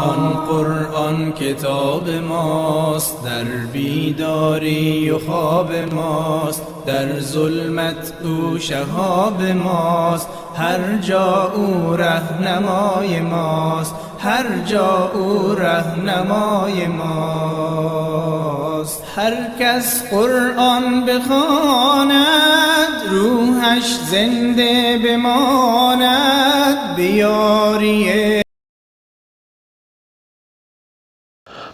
قرآن کتاب ماست، در بیداری و خواب ماست، در ظلمت او شهاب ماست، هر جا او رهنمای ماست، هر جا او رهنمای ماست. هر کس قرآن بخواند روحش زنده بماند، بیاری.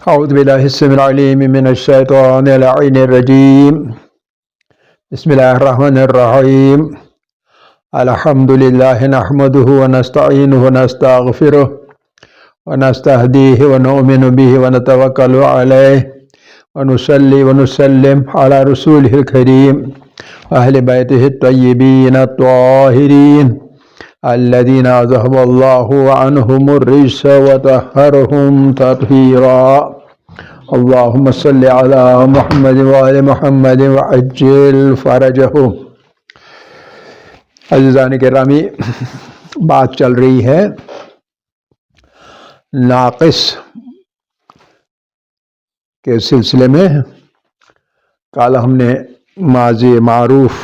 اعوذ باللہ السمیع العلیم من الشیطان اللعین الرجیم. بسم اللہ الرحمن الرحیم. الحمد للہ نحمده ونستعینه ونستغفره ونستهدیه ونؤمن به ونتوکل علیه ونصلی ونسلم علی رسوله الکریم اہل بیتہ الطیبین الطاہرین الذین اذهب اللہ عنہم الرجس وطہرہم تطہیرا. اللہم صلی علی محمد وآل محمد وعجل فرجہم. عزیزان گرامی، بات چل رہی ہے ناقص کے سلسلے میں. کل ہم نے ماضی معروف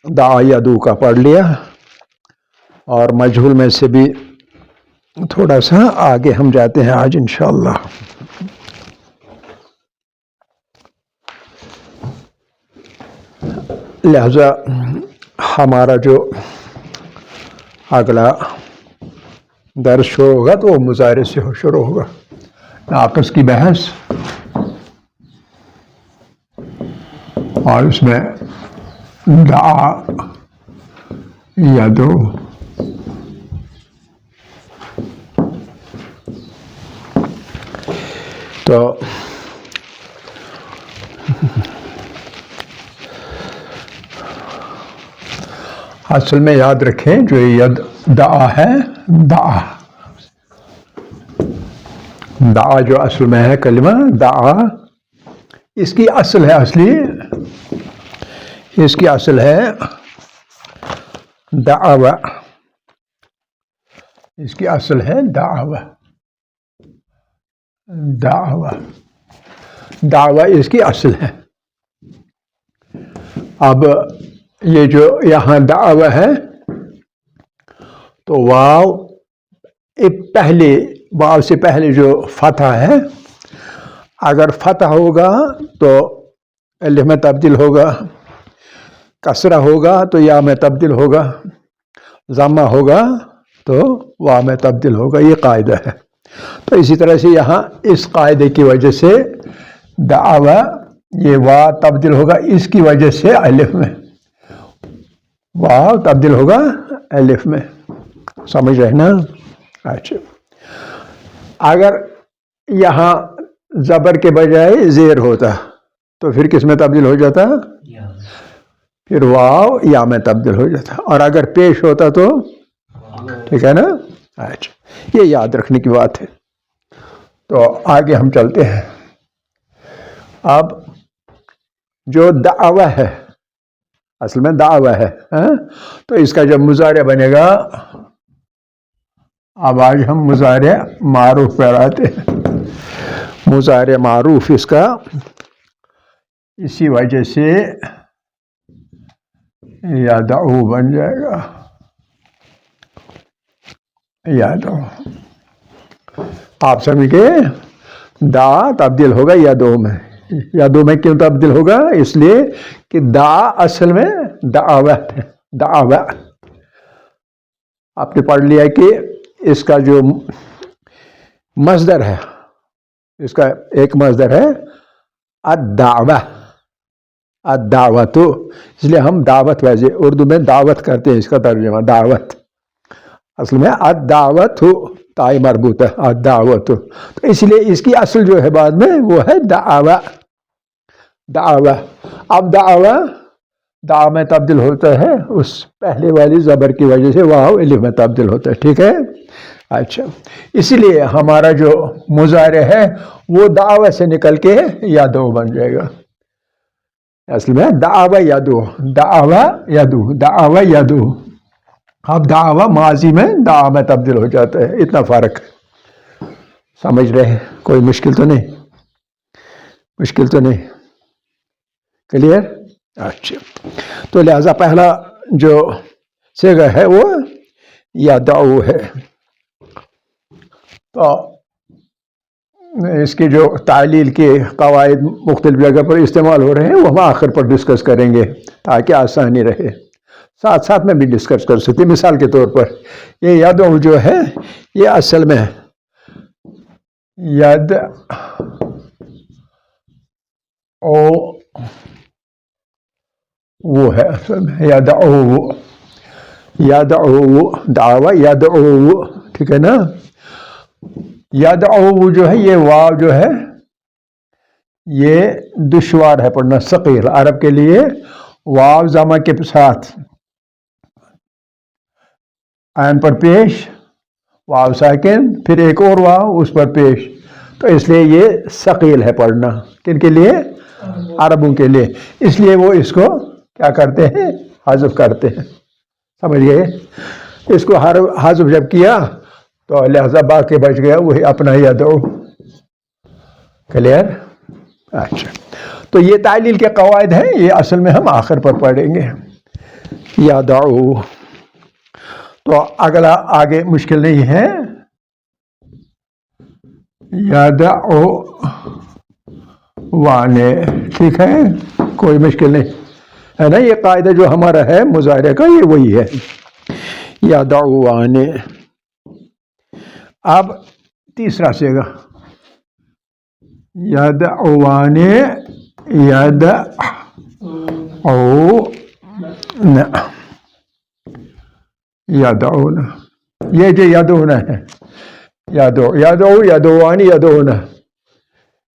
دعا یدو کا پڑھ لیا، اور مجہول میں سے بھی تھوڑا سا آگے ہم جاتے ہیں آج انشاءاللہ. لہذا ہمارا جو اگلا درس شروع ہوگا تو وہ مظاہرے سے شروع ہوگا. ناقص کی بحث، اور اس میں دعا یدو تو اصل میں یاد رکھیں جو ید دعا ہے، دعا جو اصل میں ہے کلمہ دعا، اس کی اصل ہے اس کی اصل ہے دعوہ. اس کی اصل ہے دعوہ اس کی اصل ہے. اب یہ جو یہاں دعوہ ہے تو واو پہلے، واو سے پہلے جو فتح ہے، اگر فتح ہوگا تو الف میں تبدیل ہوگا، کسرہ ہوگا تو یا میں تبدیل ہوگا، ضمہ ہوگا تو واو میں تبدیل ہوگا. یہ قاعدہ ہے. تو اسی طرح سے یہاں اس قاعدے کی وجہ سے دعوہ یہ واو تبدیل ہوگا، اس کی وجہ سے الف میں، واو تبدیل ہوگا الف میں. سمجھ رہے نا؟ اچھا، اگر یہاں زبر کے بجائے زیر ہوتا تو پھر کس میں تبدیل ہو جاتا؟ پھر واو یا میں تبدیل ہو جاتا. اور اگر پیش ہوتا تو ٹھیک ہے نا؟ اچھا، یہ یاد رکھنے کی بات ہے. تو آگے ہم چلتے ہیں. اب جو دعوہ ہے، اصل میں دعوہ ہے، تو اس کا جب مضارع بنے گا، اب آج ہم مضارع معروف پر آتے ہیں. مضارع معروف اس کا اسی وجہ سے یدعو بن جائے گا. یدعو آپ سمجھ گئے؟ دا تبدیل ہوگا یدعو میں. یدعو میں کیوں تبدیل ہوگا؟ اس لیے کہ دا اصل میں دعوت ہے. دعوت آپ نے پڑھ لیا کہ اس کا جو مصدر ہے، اس کا ایک مصدر ہے الدعوہ، الدعوت. اس لیے ہم دعوت، ویسے اردو میں دعوت کرتے ہیں، اس کا ترجمہ دعوت. اصل میں الدعوت تائی مربوط ہے، الدعوت. تو اس لیے اس کی اصل جو ہے بعد میں وہ ہے دعوہ. دعوہ. اب دعوہ میں تبدیل ہوتا ہے اس پہلے والی زبر کی وجہ سے، واو الف میں تبدیل ہوتا ہے. ٹھیک ہے؟ اچھا، اسی لیے ہمارا جو مضارع ہے وہ دعوہ سے نکل کے یدعو بن جائے گا. اصل میں دعوہ یدعو، دعوہ یدعو، دعوہ یدعو. اب دعویٰ ماضی میں دعا میں تبدیل ہو جاتا ہے، اتنا فرق ہے۔ سمجھ رہے ہیں؟ کوئی مشکل تو نہیں؟ مشکل تو نہیں؟ کلیئر؟ اچھا، تو لہذا پہلا جو صیغہ ہے وہ یدعو ہے۔ تو اس کی جو تعلیل کے قواعد مختلف جگہ پر استعمال ہو رہے ہیں وہ ہم آخر پر ڈسکس کریں گے تاکہ آسانی رہے، ساتھ ساتھ میں بھی ڈسکس کر سکتے۔ مثال کے طور پر یہ یدعو جو ہے یہ اصل میں ید او وہ ہے، اصل میں یدعو دعوی یدعو، ٹھیک ہے نا؟ یدعو جو ہے یہ واو جو ہے یہ دشوار ہے پڑھنا، ثقیل عرب کے لیے واو ضمہ کے ساتھ عین پر پیش، واو ساکن، پھر ایک اور واو اس پر پیش، تو اس لیے یہ ثقیل ہے پڑھنا۔ کن کے لیے؟ عربوں کے لیے، اس لیے وہ اس کو کیا کرتے ہیں؟ حذف کرتے ہیں۔ سمجھ گئے؟ اس کو حذف جب کیا تو لہذا باقی بچ گیا وہی اپنا یدعو۔ کلیئر؟ اچھا، تو یہ تعلیل کے قواعد ہیں، یہ اصل میں ہم آخر پر پڑھیں گے۔ یدعو، تو اگلا آگے مشکل نہیں ہے، یدعو وانے، ٹھیک ہے، کوئی مشکل نہیں ہے نا؟ یہ قاعدہ جو ہمارا ہے مظاہرے کا یہ وہی ہے، یدعو وانے۔ اب تیسرا صیغہ یدعوانے، یدعون، یہ جو یدعون ہے، یدعوانی یدعون،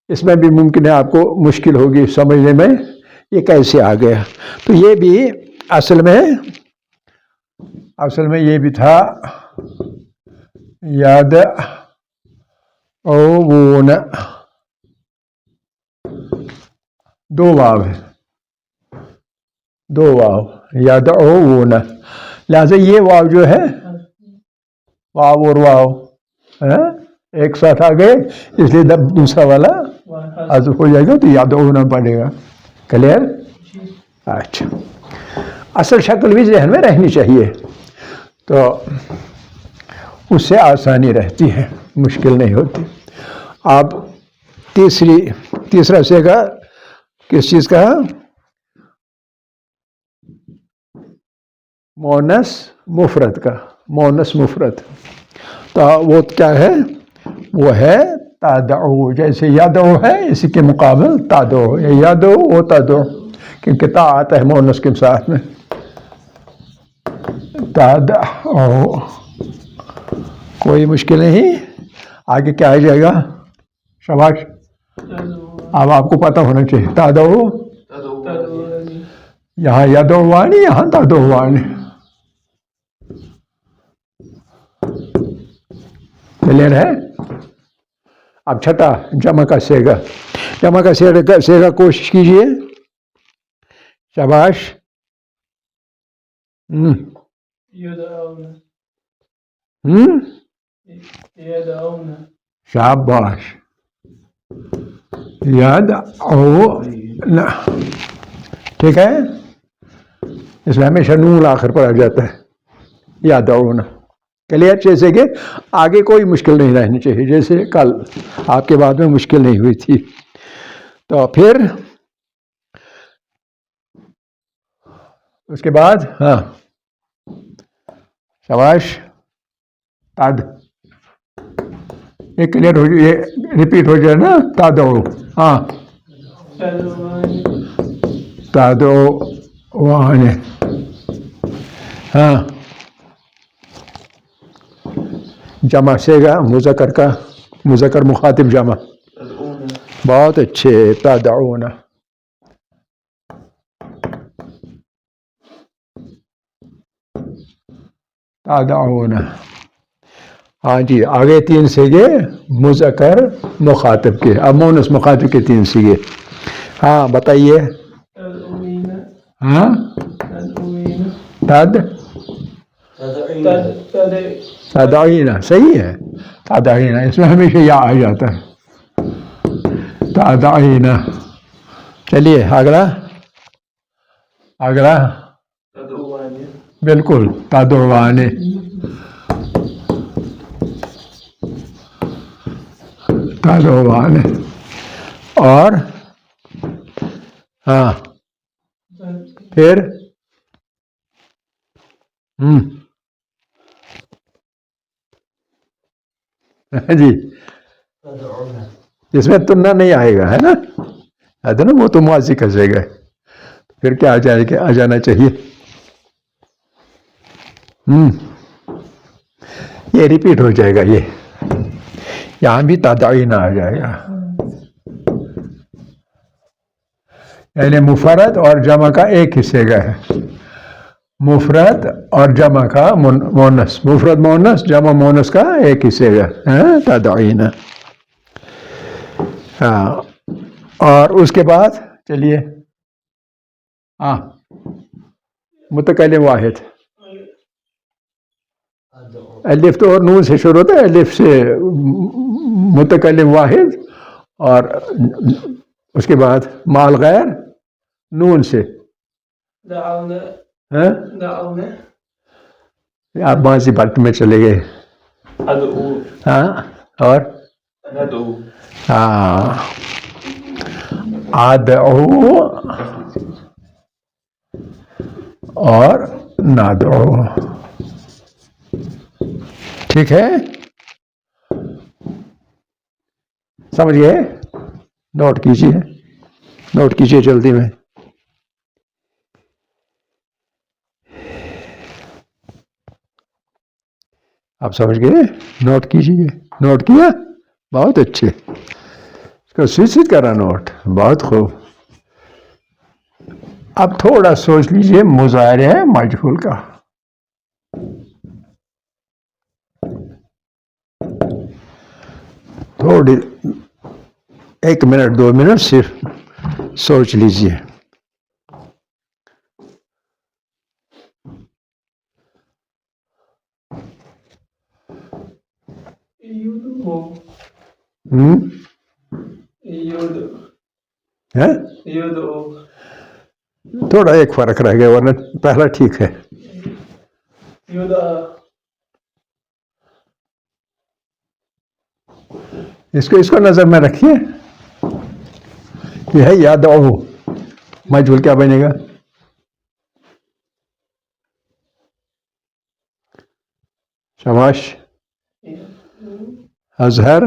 اس میں بھی ممکن ہے آپ کو مشکل ہوگی سمجھنے میں یہ کیسے آ گیا۔ تو یہ بھی اصل میں یہ بھی تھا یدعون، دو واو ہے، دو واو، یدعون، لہذا یہ واو جو ہے واو اور واو ایک ساتھ آ گئے، اس لیے دوسرا والا حذف ہو جائے گا تو یدعون پڑے گا۔ کلیئر؟ اچھا، اصل شکل بھی ذہن میں رہنی چاہیے تو اس سے آسانی رہتی ہے، مشکل نہیں ہوتی۔ اب تیسرا صیغہ کس چیز کا؟ مؤنث مفرد کا، مؤنث مفرد، تو وہ کیا ہے؟ وہ ہے تدعو، جیسے یدعو ہے اسی کے مقابل تدعو، یدعو و تدعو، کیونکہ تا آتا ہے مؤنث کے ساتھ میں، تدعو، کوئی مشکل نہیں۔ آگے کیا آ جائے گا؟ شاباش، اب آپ کو پتہ ہونا چاہیے، تدعو، یہاں یدعوانی، یہاں تدعوانی۔ کلیئر ہے؟ اب چھٹا جمع کا صیغہ، جمع کا صیغہ کوشش کیجئے، شاباش۔ شاباش، یدعون، ٹھیک ہے، اس میں ہمیشہ نون آخر پر آ جاتا ہے، یدعون۔ کلیئر؟ جیسے کہ آگے کوئی مشکل نہیں رہنی چاہیے، جیسے کل آپ کے بعد میں مشکل نہیں ہوئی تھی۔ تو پھر اس کے بعد ہاں شاباش، تد، یہ کلیئر ہو جائے، یہ ریپیٹ ہو جائے نا، تدعو، ہاں تدعوان، ہاں جمع صیغہ مذکر کا، مذکر مخاطب جمع، بہت اچھے، تدعون، تدعون، ہاں جی، آگے تین صیغے مذکر مخاطب کے، اب مؤنث مخاطب کے تین صیغے، ہاں بتائیے، ہاں تد، تدعینا صحیح ہے. تدعینا اس میں ہمیشہ یا آ جاتا ہے. تدعینا. چلیے اگلا بالکل تدعوانے. تدعوانے اور ہاں پھر جی اس میں تننا نہیں آئے گا ہے نا. نا وہ تو ماضی کا جائے گا. پھر کیا آ جانا چاہیے. یہ ریپیٹ ہو جائے گا. یہ یہاں بھی تدعینا آ جائے گا. یعنی مفرد اور جمع کا ایک حصے کا ہے. مفرد اور جمع کا مونس. مفرد مونس جمع مونس کا ایک حصے کا تدعینا. ہاں اور اس کے بعد چلیے متکلم واحد. الف تو اور نون سے شروع ہوتا ہے. الف سے متکلم واحد اور اس کے بعد مال غیر نون سے. آپ ماضی بات میں چلے گئے. اور ادعو اور ندعو. ٹھیک ہے سمجھ گئے. نوٹ کیجیے جلدی میں. آپ سمجھ گئے. نوٹ کیجیے. نوٹ کیا بہت اچھے. اس کو سوچ کرا نوٹ. بہت خوب. اب تھوڑا سوچ لیجیے مضارع مجہول کا. تھوڑی 1 منٹ 2 منٹ صرف سوچ لیجیے. تھوڑا ایک فرق رہ گیا ورنہ پہلا ٹھیک ہے. اس کو نظر میں رکھیے. یہ ہے یادعو. مجہول کیا بنے گا؟ شماش اظہر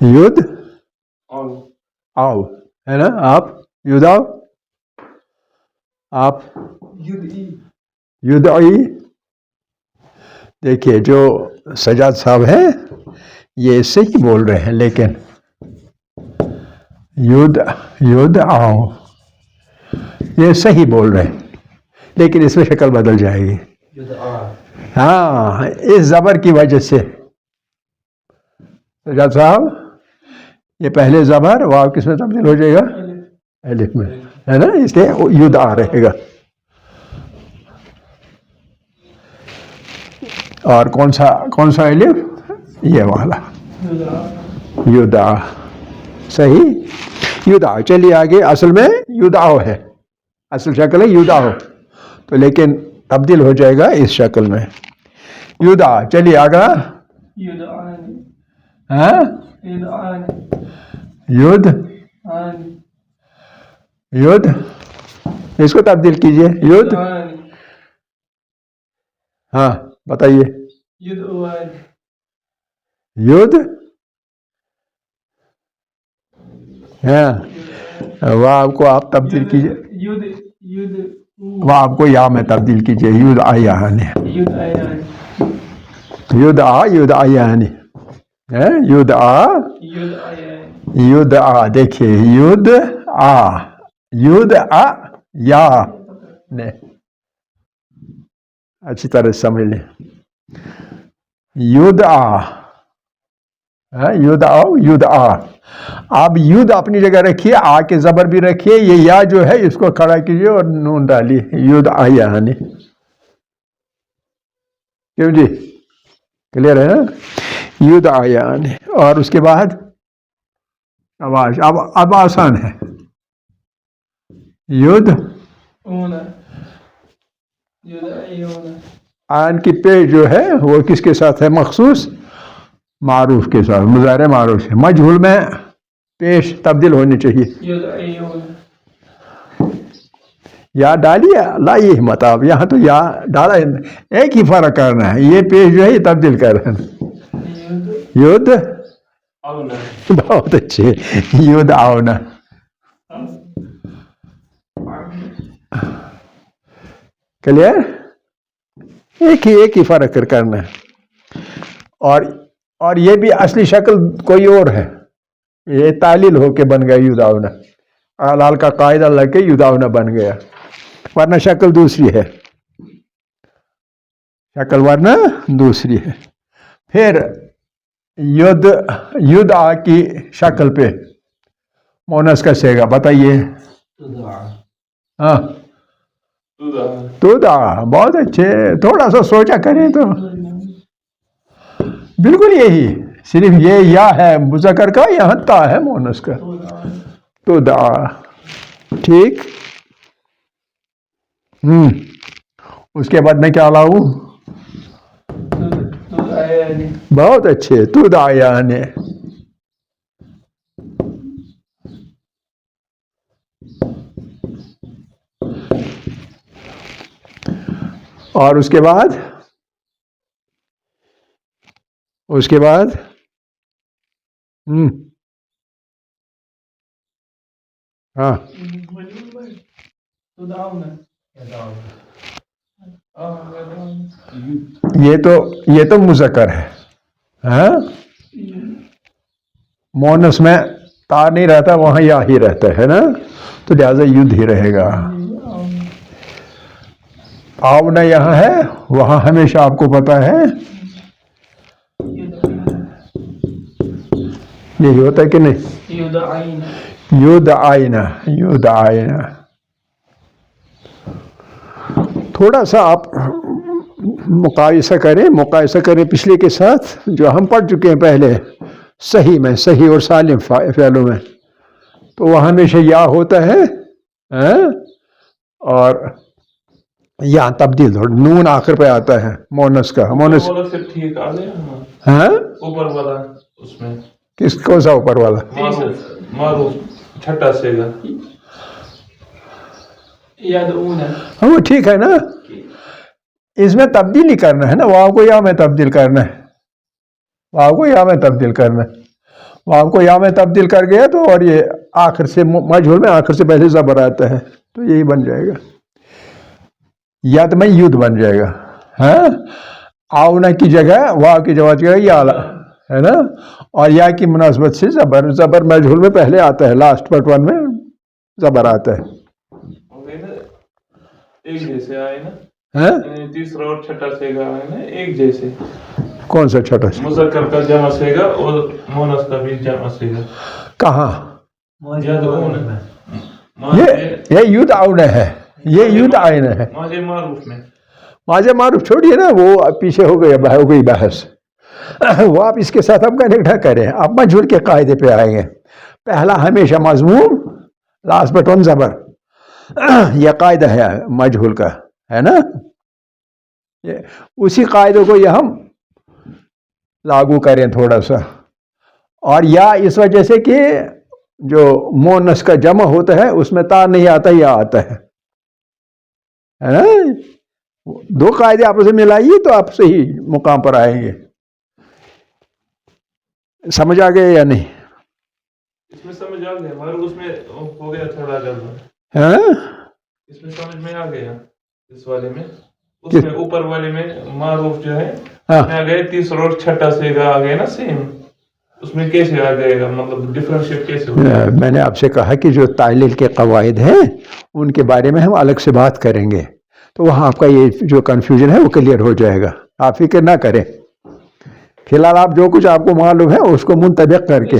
ید آؤ ہے نا. آپ یدعو آپ یدعی. دیکھیے جو سجاد صاحب ہیں یہ صحیح بول رہے ہیں لیکن یدعو یہ صحیح بول رہے ہیں لیکن اس میں شکل بدل جائے گی. اس زبر کی وجہ سے. سجاد صاحب یہ پہلے زبر واو کس میں تبدیل ہو جائے گا؟ الف میں ہے نا. اس لیے یدعا رہے گا. اور کون سا الف؟ یہ والا یدعا. صحیح یدعا. چلیے آگے. اصل میں یدعو ہے. اصل شکل ہے یدعو تو لیکن تبدیل ہو جائے گا اس شکل میں یدعا. چلیے آگے. ید اس کو تبدیل کیجیے. ید بتائیے. ید واو کو آپ تبدیل کیجیے. واو کو یا میں تبدیل کیجیے. یدعیانی. یدعیانی. یدعا. دیکھیے یدعا یا نے اچھی طرح سمجھ لیں. یدعا یدعو یدعا. آپ ید اپنی جگہ رکھیے, آ کے زبر بھی رکھیے, یہ یا جو ہے اس کو کھڑا کیجیے اور نون ڈالیے, یدعا یعنی. کیوں جی, کلیئر ہے نا, یدعا یعنی. اور اس کے بعد آواز اب آسان ہے, ید آن کی پیش جو ہے وہ کس کے ساتھ ہے, مخصوص معروف کے ساتھ, مضارع معروف ہے. مجہول میں پیش تبدیل ہونی چاہیے. یا ڈالیے, لائیے ہمت آپ, یہاں تو یا ڈالا, ایک ہی فرق کرنا ہے, یہ پیش جو ہے یہ تبدیل کرنا ہے. ید بہت اچھے, ید آؤنا. کلیئر, ایک ہی فرق کرنا ہے. اور یہ بھی اصلی شکل کوئی اور ہے, یہ تعلیل ہو کے بن گیا یدعونا, اعلال کا قاعدہ لگ کے یدعونا بن گیا, ورنہ شکل دوسری ہے, ورنہ دوسری ہے. پھر یدعا کی شکل پہ مونس کا صیغہ بتائیے. ہاں تدعا, بہت اچھے, تھوڑا سا سوچا کریں تو بالکل یہی, صرف یہ یا ہے مذکر کا, یہاں تا ہے مونس کا, تدعا. ٹھیک. اس کے بعد میں کیا لاؤں, بہت اچھے, تدعا یعنی. اور اس کے بعد ہاں یہ تو مذکر ہے, ہاں, مونس میں تا نہیں رہتا, وہاں یا ہی رہتا ہے نا, تو لہذا ید ہی رہے گا. آؤنا یہاں ہے, وہاں ہمیشہ آپ کو پتا ہے یہی ہوتا ہے کہ نہیں, یدعائنا. تھوڑا سا آپ مقایسہ کریں پچھلے کے ساتھ جو ہم پڑھ چکے ہیں پہلے, صحیح اور سالم فعلوں میں, تو وہاں ہمیشہ یا ہوتا ہے, اور یہاں تبدیل نون آخر پہ آتا ہے مونس کا. مونس ہاں, اوپر والا اس میں کون سا اوپر والا, معروف چھٹا صیغہ, ہاں وہ ٹھیک ہے نا, اس میں تبدیل ہی کرنا ہے نا, واو کو یا میں تبدیل کرنا ہے, واو کو یا میں تبدیل کر گیا تو, اور یہ آخر سے مجہول میں آخر سے پہلے زبر آتا ہے, تو یہی بن جائے گا, ید میں ید بن جائے گا. ہاں, آؤنا کی جگہ واو کی جگہ یا ہے نا, اور یا کی مناسبت سے زبر مجہول میں پہلے آتا ہے, لاسٹ پارٹ ون میں زبر آتا ہے. ایک جیسے آئے نا, تیسرا اور چھٹا صیغہ آئے نا ایک جیسے. کون سا چھٹا مذکر کا جمع صیغہ اور مونس کا بھی جمع صیغہ کہاں, یہ یدعونا ہے, یہ یدعائنا ہے. ماضی معروف چھوڑیے نا, وہ پیچھے ہو گئی بحث, وہ آپ اس کے ساتھ اب کنیکٹ کریں. آپ مجہول کے قاعدے پہ آئیں گے. پہلا ہمیشہ مضموم, لاسٹ بٹ ون زبر, یہ قاعدہ ہے مجہول کا, ہے نا. اسی قاعدے کو یہ ہم لاگو کریں تھوڑا سا. اور یا اس وجہ سے کہ جو مونس کا جمع ہوتا ہے اس میں تا نہیں آتا, یا آتا ہے نا. دو قاعدے آپس میں ملائیے تو آپ صحیح مقام پر آئیں گے. سمجھ آ گئے یا نہیں؟ اس میں سمجھ آ گیا, مگر اس میں ہو گیا تھوڑا گڑبڑ. ہاں, اس میں سمجھ میں آ گیا, اس والے میں, اس میں اوپر والے میں معروف جو ہے میں آ گئے, تیسرا اور چھٹا صیغہ آ گیا نا سیم, اس میں کیسے آ جائے گا, مطلب ڈفرینشیٹ کیسے ہوگا؟ میں نے آپ سے کہا کہ جو تعلیل کے قواعد ہیں ان کے بارے میں ہم الگ سے بات کریں گے, تو وہاں آپ کا یہ جو کنفیوژن ہے وہ کلیئر ہو جائے گا, آپ فکر نہ کریں. فی الحال آپ جو کچھ آپ کو معلوم ہے اس کو منطبق کر کے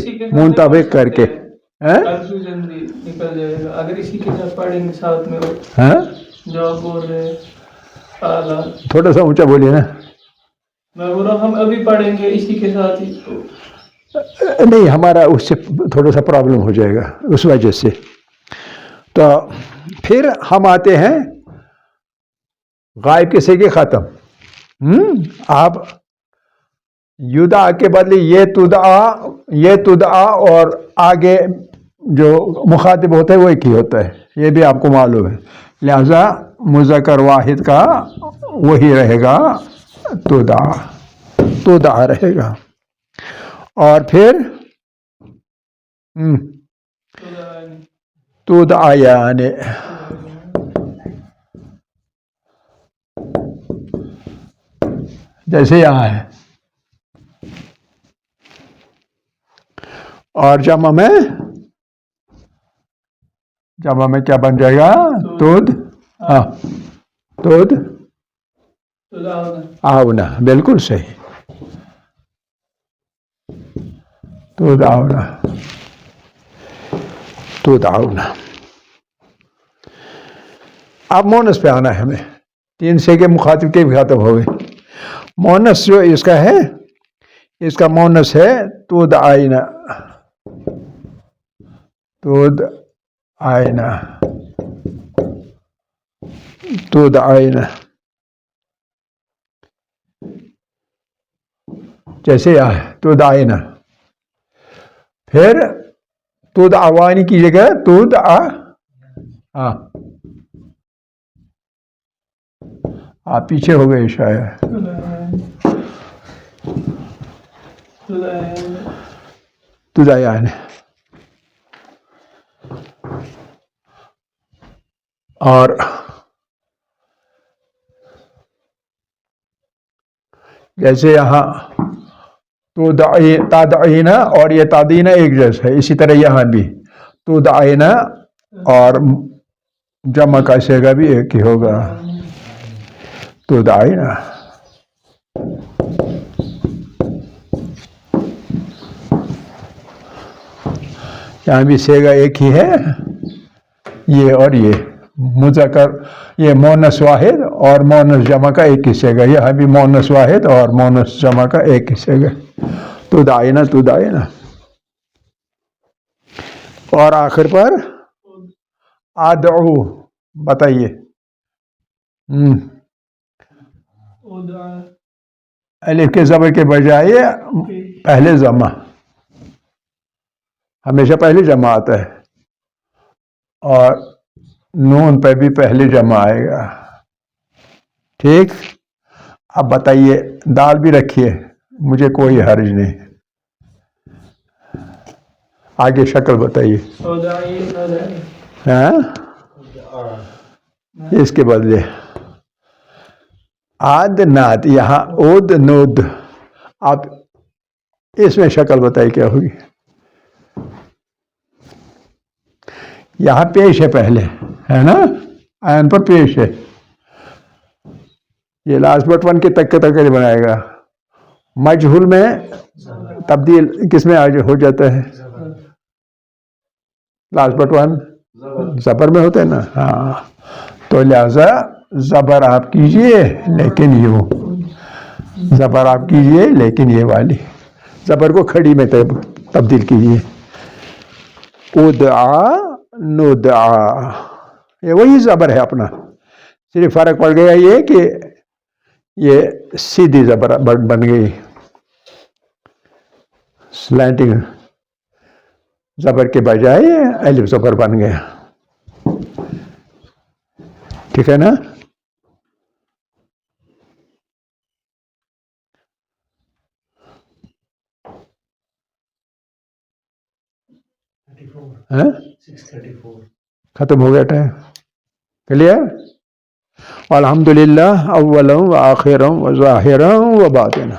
کنفیوژن بھی نکل جائے گا اگر اسی کے ساتھ پڑھیں گے ساتھ میں جو آپ بول رہے ہیں. تھوڑا سا اونچا بولیے نا. میں بول رہا ہوں ہم ابھی پڑھیں گے اسی کے ساتھ ہی تو نہیں ہمارا اس سے تھوڑا سا پرابلم ہو جائے گا اس وجہ سے. تو پھر ہم آتے ہیں غائب کے صیغے ختم. آپ یدعا کے بدلے یہ تدعا اور آگے جو مخاطب ہوتا ہے وہ ایک ہی ہوتا ہے, یہ بھی آپ کو معلوم ہے. لہذا مذکر واحد کا وہی رہے گا تدعا رہے گا. اور پھر تدعیان جیسے یہاں ہے. اور جمع میں کیا بن جائے گا؟ آونا. بالکل صحیح. تدعونا. اب مونس پہ آنا ہے ہمیں. 3 صیغے مخاطب کے بھی ختم ہو گئے. مونس جو اس کا ہے, اس کا مونس ہے تدعینا. جیسے یہاں ہے تدعینا. پھر تدعوانی کی جگہ آپ پیچھے ہو گئے شاید. تدعیان. اور جیسے یہاں تدعینا اور یہ تادینا ایک جیسا ہے, اسی طرح یہاں بھی تدعینا اور جمع کا صیغہ بھی ایک ہی ہوگا. تدعینا. یہاں بھی صیغہ ایک ہی ہے, یہ اور یہ مذکر, یہ مونس واحد اور مونس جمع کا ایک ہی صیغہ. یہاں بھی مونس واحد اور مونس جمع کا ایک ہی صیغہ. تدعینا. اور آخر پر ادعو. بتائیے. الف کے زبر کے بجائے پہلے ضمہ, ہمیشہ پہلے جمع آتا ہے, اور نون پہ بھی پہلے جمع آئے گا. ٹھیک. اب بتائیے, دال بھی رکھیے, مجھے کوئی حرج نہیں. آگے شکل بتائیے. اس کے بدلے آدنات. یہاں اود نود. آپ اس میں شکل بتائیے کیا ہوگی. یہاں پیش ہے پہلے, ہے نا, عین پر پیش ہے. یہ لاسٹ بٹ ون کے تک بنائے گا. مجہول میں تبدیل کس میں آج ہو جاتا ہے؟ لاسٹ بٹ ون زبر میں ہوتا ہے نا. ہاں, تو لہذا زبر آپ کیجئے لیکن یہ والی زبر کو کھڑی میں تبدیل کیجئے. ادعا ندعا, یہ وہی زبر ہے اپنا, صرف فرق پڑ گیا یہ کہ یہ سیدھی زبر بن گئی, سلینٹنگ زبر کے بجائے الف زبر بن گیا. ٹھیک ہے نا. ختم ہو گیا ٹائم. کلیئر. الحمدللہ اولا و آخرا و ظاہرا و باطنا.